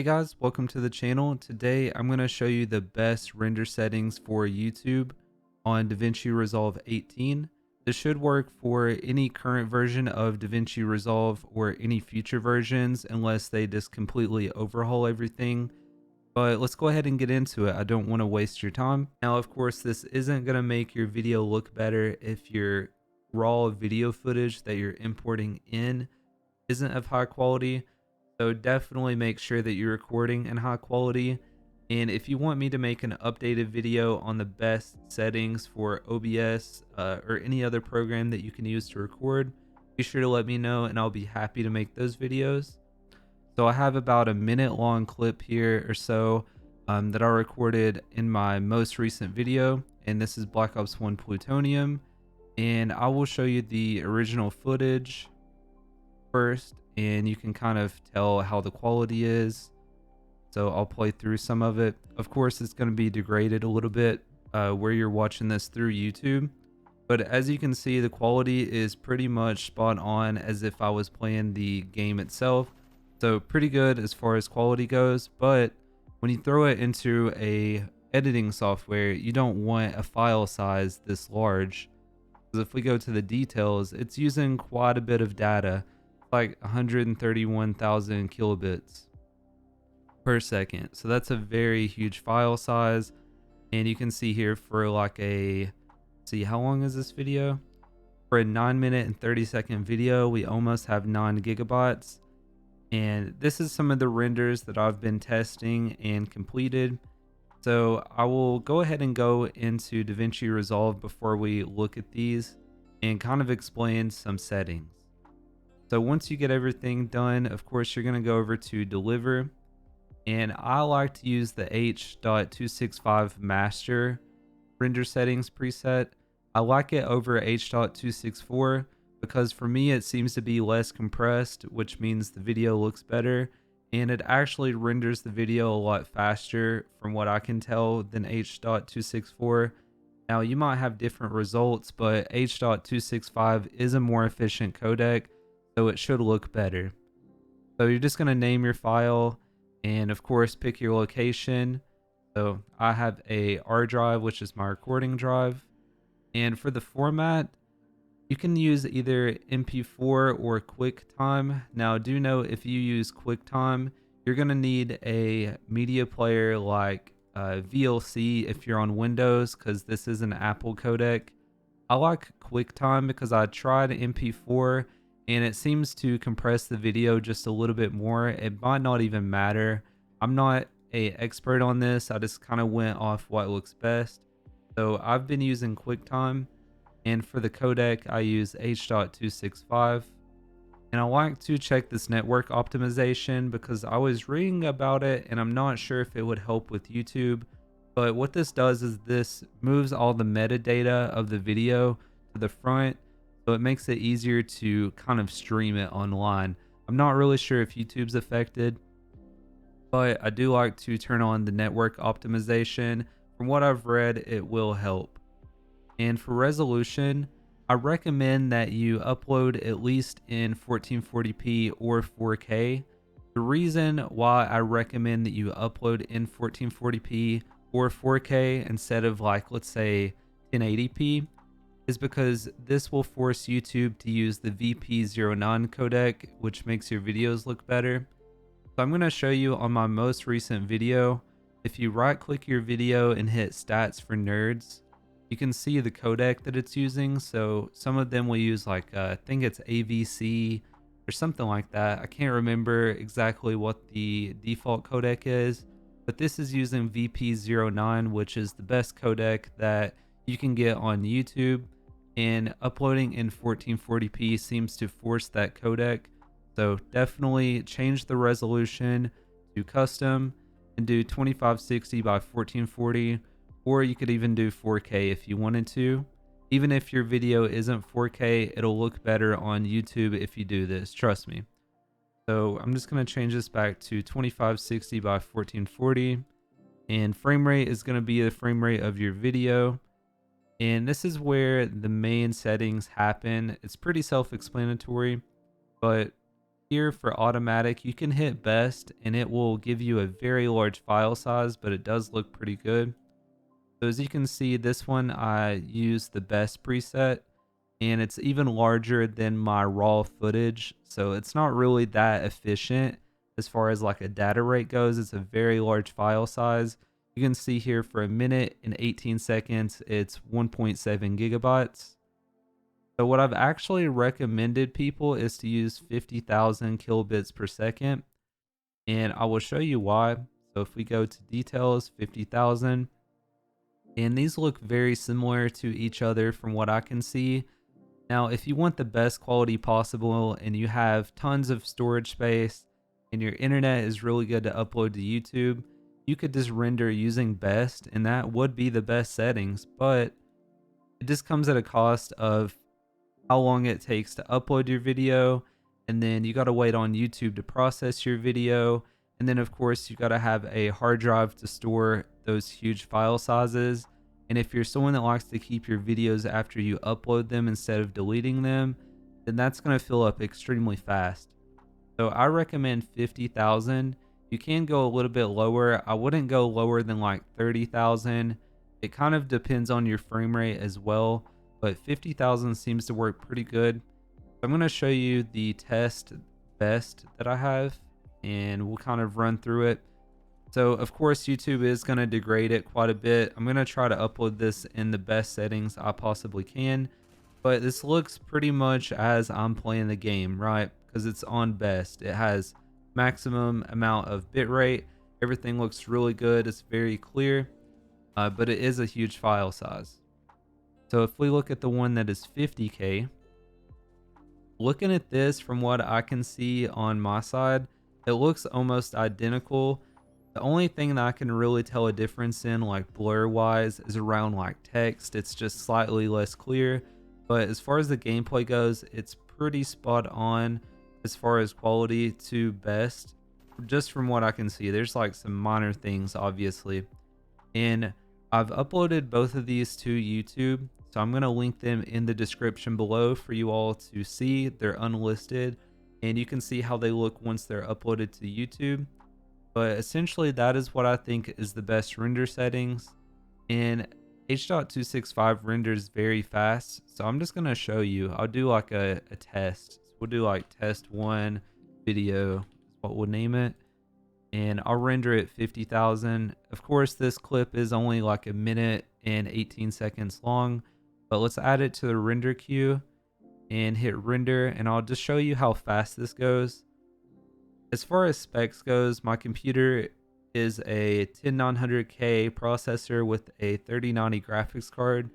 Hey guys, welcome to the channel. Today I'm going to show you the best render settings for YouTube on Davinci Resolve 18. This should work for any current version of Davinci Resolve or any future versions unless they just completely overhaul everything. But let's go ahead and get into it. I don't want to waste your time. Now, of course, this isn't going to make your video look better if your raw video footage that you're importing in isn't of high quality. So definitely make sure that you're recording in high quality. And if you want me to make an updated video on the best settings for OBS or any other program that you can use to record, be sure to let me know and I'll be happy to make those videos. So I have about a minute long clip here or so that I recorded in my most recent video. And this is Black Ops 1 Plutonium. And I will show you the original footage first, and you can kind of tell how the quality is. So I'll play through some of it. Of course, it's going to be degraded a little bit where you're watching this through YouTube. But as you can see, the quality is pretty much spot on as if I was playing the game itself. So pretty good as far as quality goes. But when you throw it into a editing software, you don't want a file size this large. Because if we go to the details, it's using quite a bit of data, like 131,000 kilobits per second. So that's a very huge file size. And you can see here for like a, see how long is this video? For a 9-minute and 30-second video, we almost have 9 gigabytes. And this is some of the renders that I've been testing and completed. So I will go ahead and go into Davinci Resolve before we look at these and kind of explain some settings. So once you get everything done, of course, you're going to go over to deliver. And I like to use the H.265 master render settings preset. I like it over H.264 because for me, it seems to be less compressed, which means the video looks better. And it actually renders the video a lot faster from what I can tell than H.264. Now you might have different results, but H.265 is a more efficient codec, so it should look better. So you're just going to name your file and of course pick your location. So I have a R drive, which is my recording drive. And for the format, you can use either MP4 or QuickTime. Now do know if you use QuickTime, you're going to need a media player like VLC if you're on Windows, because this is an Apple codec. I like QuickTime because I tried MP4 and it seems to compress the video just a little bit more. It might not even matter. I'm not an expert on this. I just kind of went off what looks best. So I've been using QuickTime, and for the codec I use H.265. And I like to check this network optimization because I was reading about it and I'm not sure if it would help with YouTube. But what this does is this moves all the metadata of the video to the front. So it makes it easier to kind of stream it online. I'm not really sure if YouTube's affected, but I do like to turn on the network optimization. From what I've read, it will help. And for resolution, I recommend that you upload at least in 1440p or 4K. The reason why I recommend that you upload in 1440p or 4K instead of, like, let's say 1080p is because this will force YouTube to use the VP09 codec, which makes your videos look better. So I'm going to show you on my most recent video. If you right click your video and hit stats for nerds, you can see the codec that it's using. So some of them will use like, I think it's AVC or something like that. I can't remember exactly what the default codec is, but this is using VP09, which is the best codec that you can get on YouTube. And uploading in 1440p seems to force that codec. So definitely change the resolution to custom and do 2560 by 1440. Or you could even do 4K if you wanted to. Even if your video isn't 4K, it'll look better on YouTube if you do this, trust me. So I'm just going to change this back to 2560 by 1440. And frame rate is going to be the frame rate of your video. And this is where the main settings happen. It's pretty self-explanatory, but Here for automatic, you can hit best and it will give you a very large file size, but it does look pretty good. So as you can see, this one I use the best preset, and it's even larger than my raw footage. So it's not really that efficient as far as like a data rate goes. It's a very large file size. You can see here for a minute and 18 seconds, it's 1.7 gigabytes. So what I've actually recommended people is to use 50,000 kilobits per second, and I will show you why. So if we go to details, 50,000, and these look very similar to each other from what I can see. Now, if you want the best quality possible and you have tons of storage space and your internet is really good to upload to YouTube, you could just render using best, and that would be the best settings, but it just comes at a cost of how long it takes to upload your video, and then you got to wait on YouTube to process your video, and then of course you got to have a hard drive to store those huge file sizes. And if you're someone that likes to keep your videos after you upload them instead of deleting them, then that's going to fill up extremely fast. So I recommend 50,000. You can go a little bit lower. I wouldn't go lower than like 30,000. It kind of depends on your frame rate as well, but 50,000 seems to work pretty good. I'm going to show you the test best that I have, and we'll kind of run through it. So of course YouTube is going to degrade it quite a bit. I'm going to try to upload this in the best settings I possibly can, but this looks pretty much as I'm playing the game, right? Because it's on best. It has maximum amount of bitrate. Everything looks really good. It's very clear, but it is a huge file size. So if we look at the one that is 50K, looking at this from what I can see on my side, it looks almost identical. The only thing that I can really tell a difference in, like blur wise, is around like text. It's just slightly less clear, but as far as the gameplay goes, it's pretty spot on as far as quality to best, just from what I can see. There's like some minor things obviously, and I've uploaded both of these to YouTube, so I'm going to link them in the description below for you all to see. They're unlisted and you can see how they look once they're uploaded to YouTube. But essentially that is what I think is the best render settings, and H.265 renders very fast. So I'm just going to show you. I'll do like a test. So we'll do like test 1 video is what we'll name it, and I'll render it 50,000. Of course this clip is only like a minute and 18 seconds long, but let's add it to the render queue and hit render, and I'll just show you how fast this goes. As far as specs goes, my computer is a 10900K processor with a 3090 graphics card,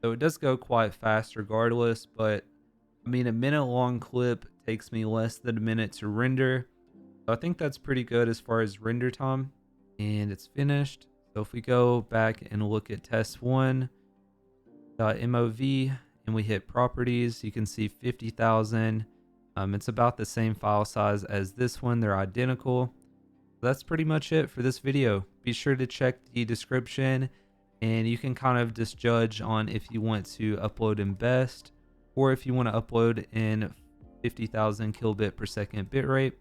so it does go quite fast regardless. But I mean, a minute long clip takes me less than a minute to render, so I think that's pretty good as far as render time. And it's finished. So if we go back and look at test1.mov and we hit properties, you can see 50,000. It's about the same file size as this one. They're identical. That's pretty much it for this video. Be sure to check the description, and you can kind of just judge on if you want to upload in best or if you want to upload in 50,000 kilobit per second bitrate.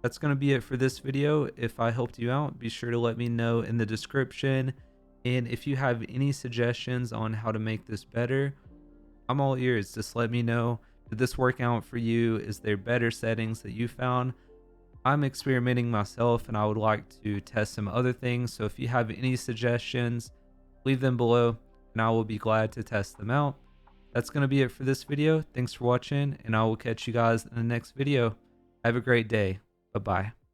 That's going to be it for this video. If I helped you out, be sure to let me know in the description. And if you have any suggestions on how to make this better, I'm all ears. Just let me know. Did this work out for you? Is there better settings that you found? I'm experimenting myself and I would like to test some other things. So if you have any suggestions, leave them below and I will be glad to test them out. That's going to be it for this video. Thanks for watching, and I will catch you guys in the next video. Have a great day. Bye-bye.